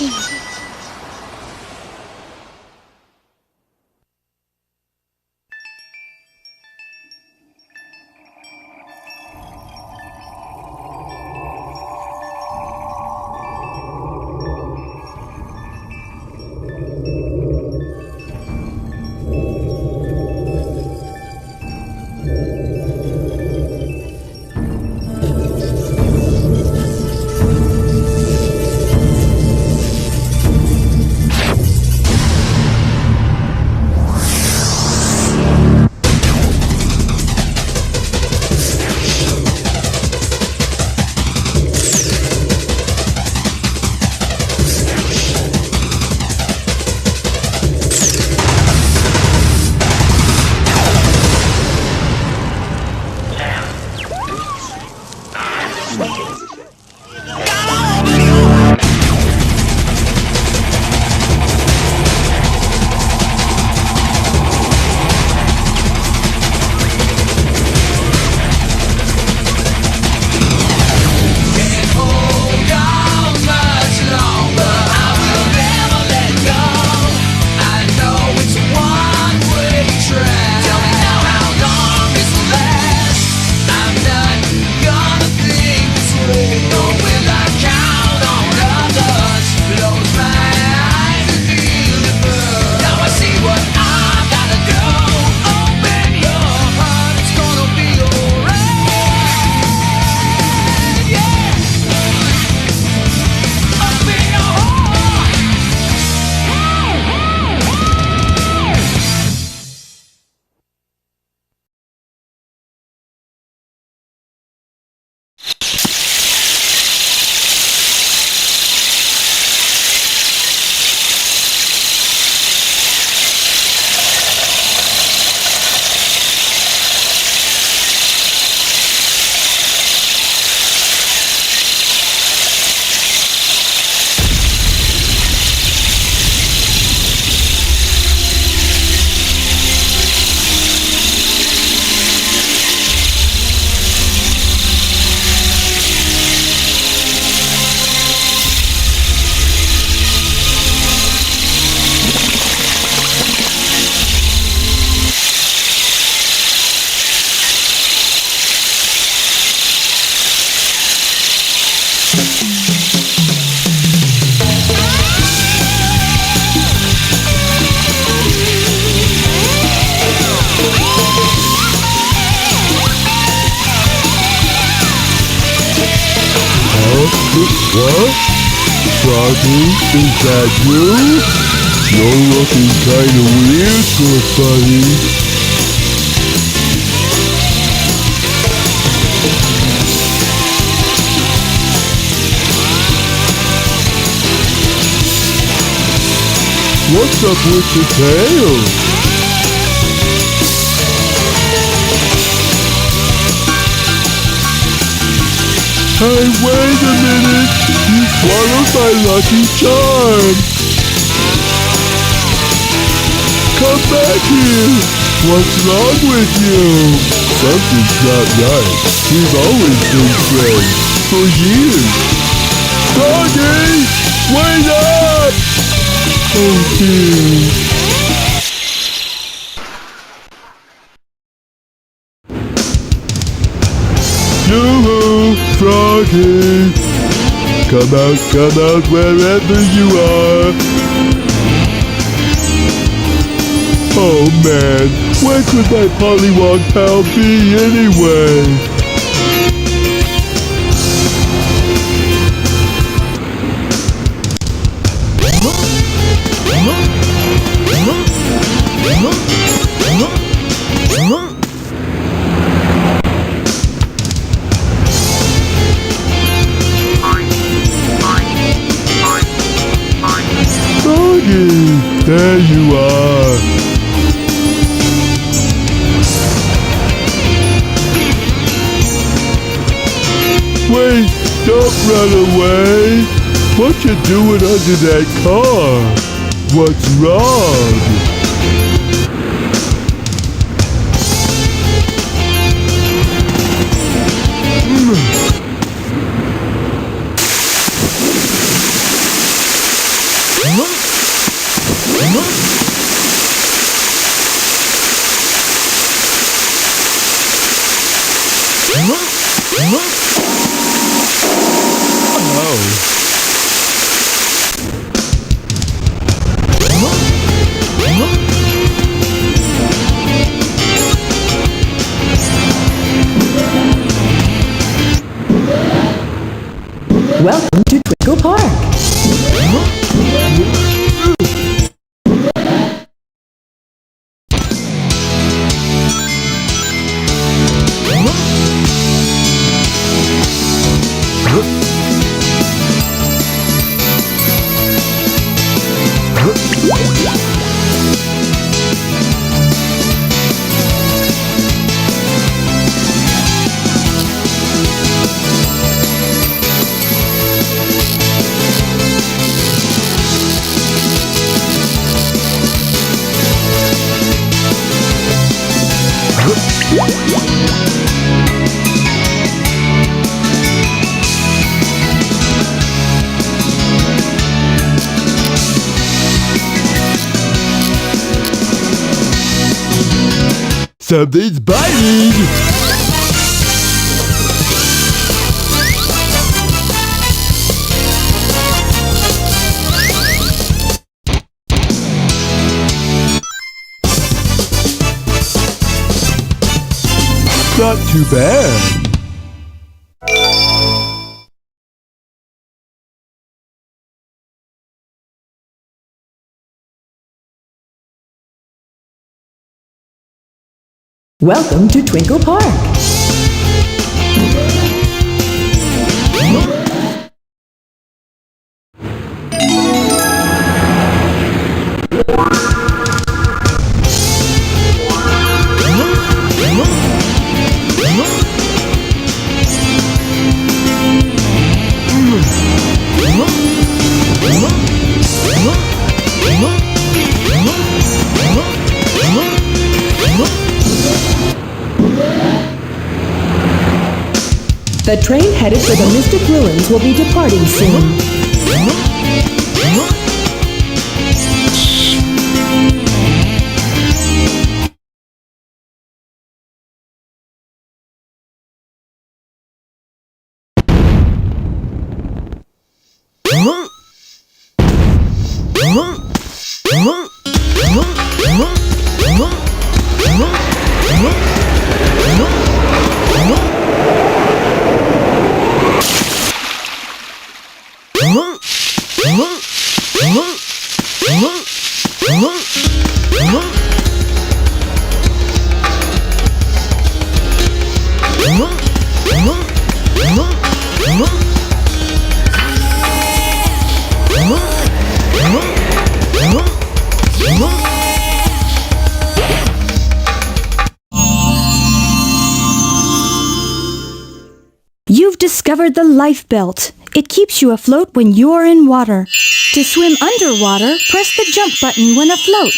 Dreamcast. What? Froggy, is that you? You're looking kinda weird, good buddy. What's up with the tail? Hey, wait a minute! You swallowed my lucky charm! Come back here! What's wrong with you? Something's not right. We've always been friends. For years. Froggy! Wait up! Oh dear. Yoo-hoo, Froggy! Come out, wherever you are! Oh man, where could my Pollywog pal be anyway? There you are. Wait, don't run away. What you doing under that car? What's wrong? Welcome to Twinkle Park. Something's biting! Not too bad. Welcome to Twinkle Park. The train headed for the Mystic Ruins will be departing soon. You've discovered the life belt. It keeps you afloat when you're in water. To swim underwater, press the jump button when afloat.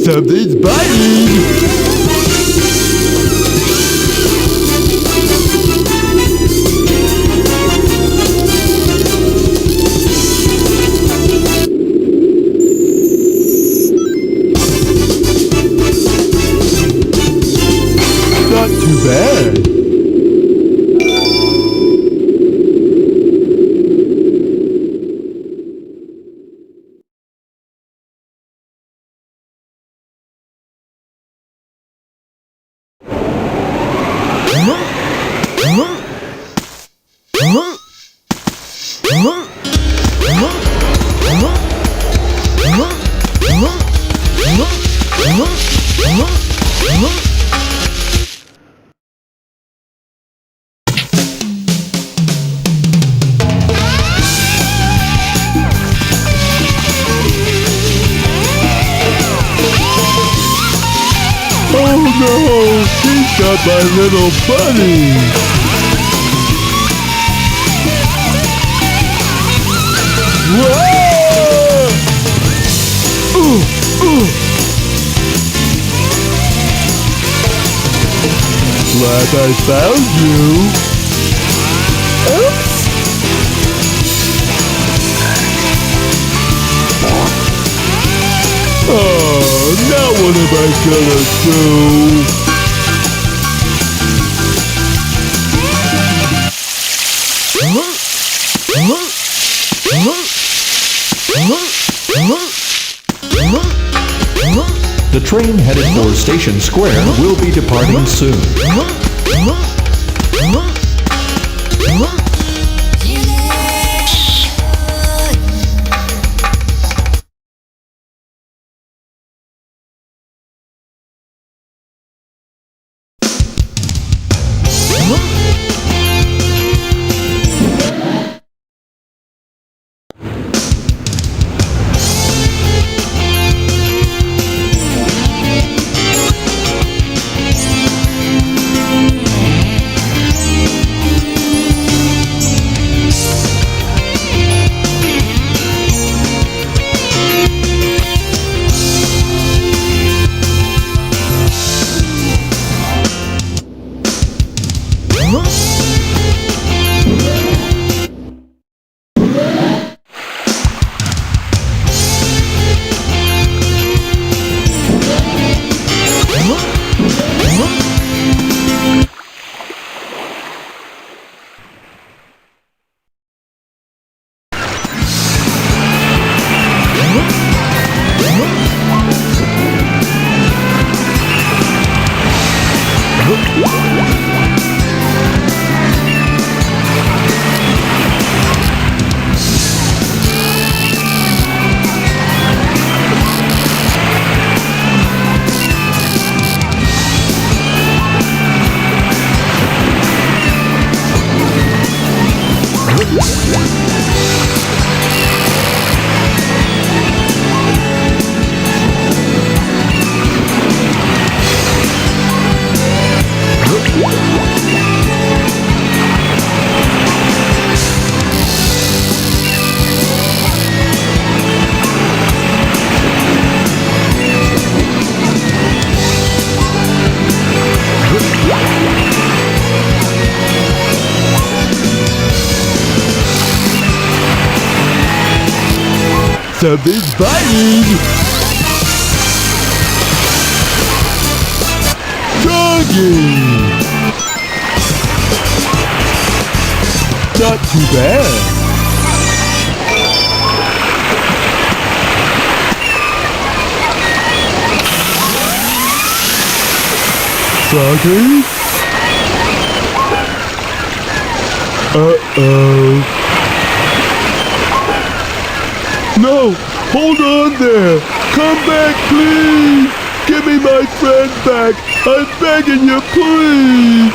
Something's biting! too bad. Oh no, he's got my little buddy. Whoa! Glad I found you. Oops! Oh, now what am I gonna do? The train headed for Station Square will be departing soon. Something's biting! Doggy! Not too bad. Froggy? Uh-oh. No! Hold on there! Come back, please! Give me my friend back! I'm begging you, please!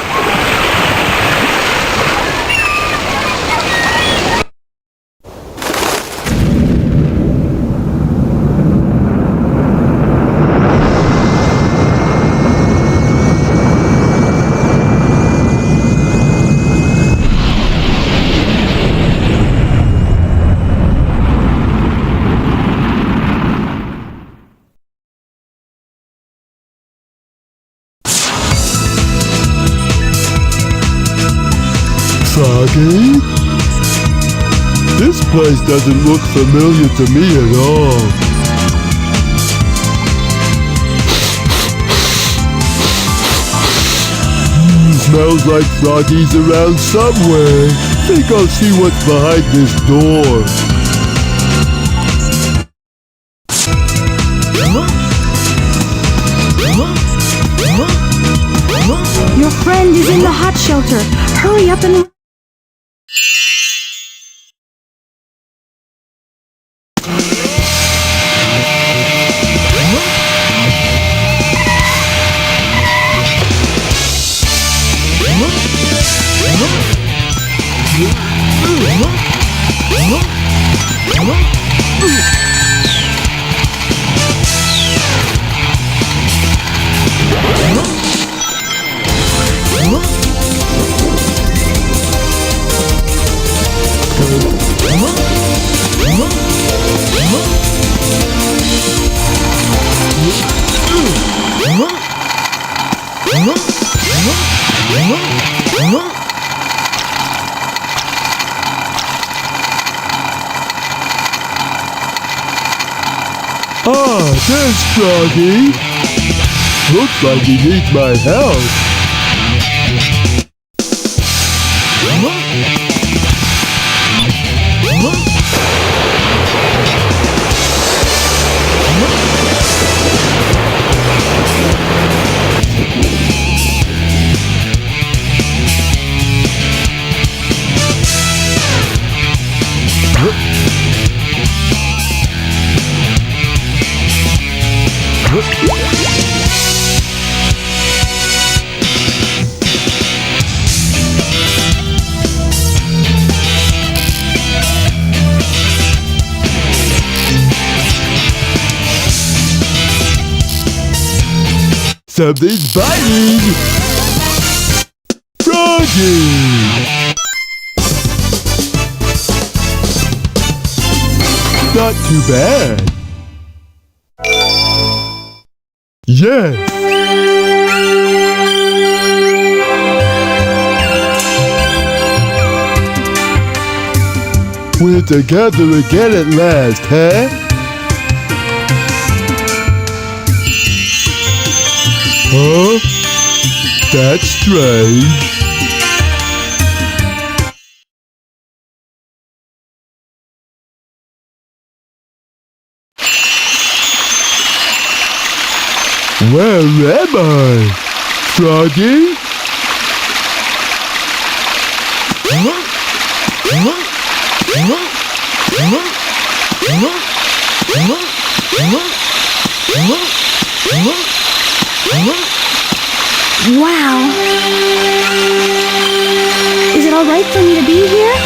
Froggy? This place doesn't look familiar to me at all. Smells like Froggy's around somewhere. Think I'll see what's behind this door. Your friend is in the hot shelter. Hurry up and... Ah, there's Froggy. Looks like he needs my help. Something's biting! Froggy! Not too bad. Yes! We're together again at last, huh? Huh? That's strange. Where am I? Froggy? Wow. Is it all right for me to be here?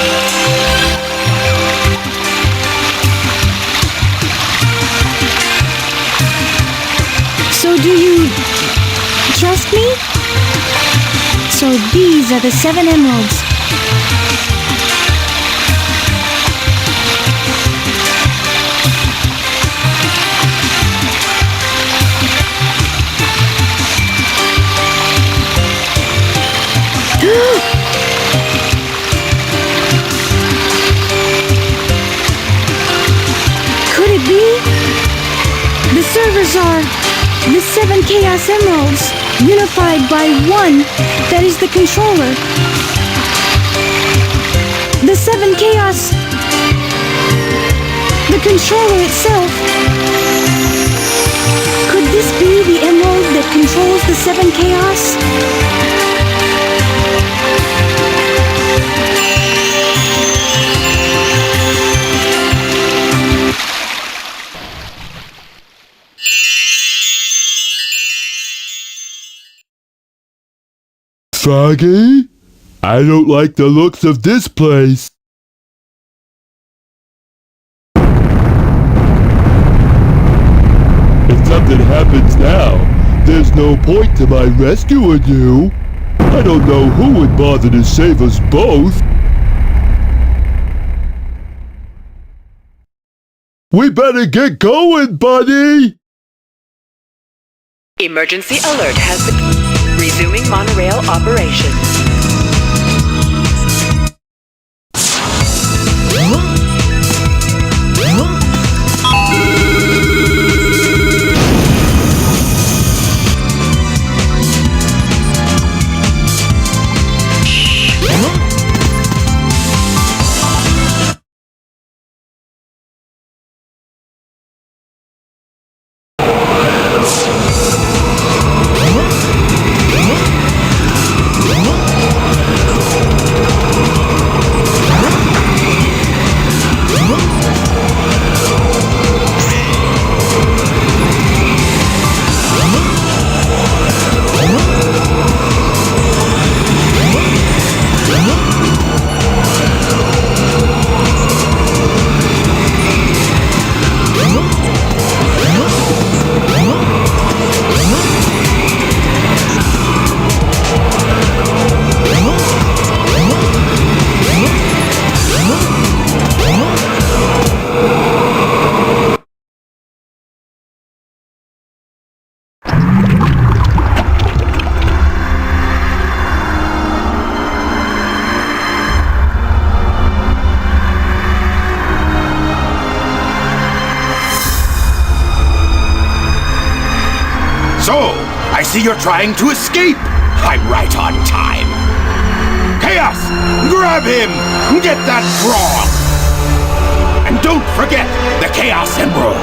So do you trust me? So these are the 7 emeralds. Could it be? The servers are the 7 Chaos Emeralds, unified by one that is the controller. The 7 Chaos... the controller itself. Could this be the emerald that controls the 7 Chaos? Froggy? I don't like the looks of this place. If something happens now, there's no point to my rescuing you. I don't know who would bother to save us both. We better get going, buddy! Emergency alert has been... Resuming monorail operation. So, I see you're trying to escape. I'm right on time. Chaos, grab him! Get that frog! And don't forget the Chaos Emerald!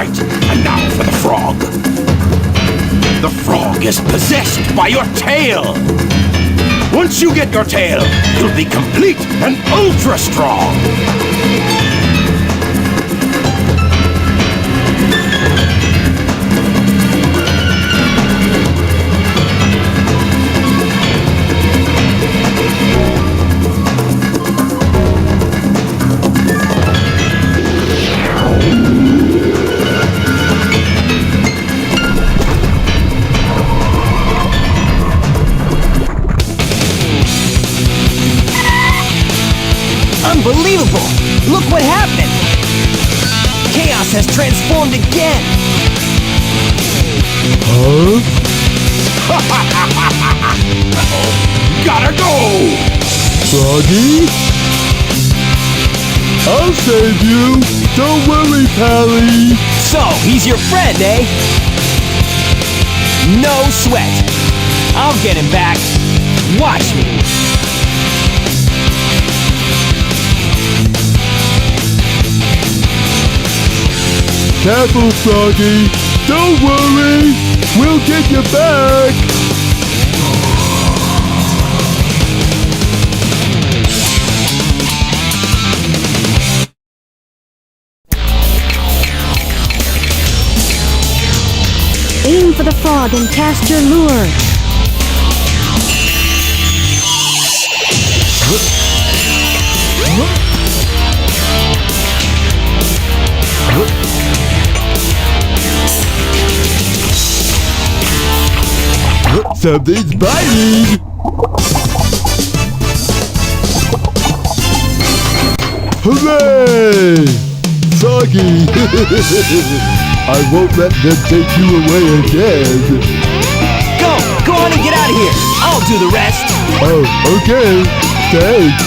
And now for the frog. The frog is possessed by your tail. Once you get your tail, you'll be complete and ultra strong. Unbelievable! Look what happened! Chaos has transformed again! Huh? Gotta go! Froggy? I'll save you! Don't worry, Pally! So, he's your friend, eh? No sweat! I'll get him back! Watch me! Careful, Froggy! Don't worry! We'll get you back! Aim for the frog and cast your lure. Something's biting! Hooray! Soggy! I won't let them take you away again! Go on and get out of here! I'll do the rest! Oh, okay! Thanks!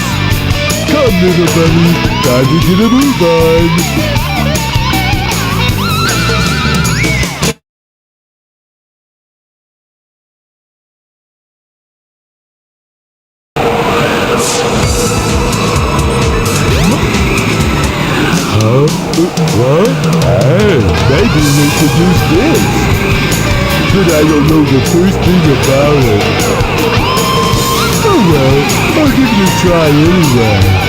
Come, little bunny! Time to get a move on! What? Hey, maybe we could use this. But I don't know the first thing about it. Oh well, I'll give it a try anyway.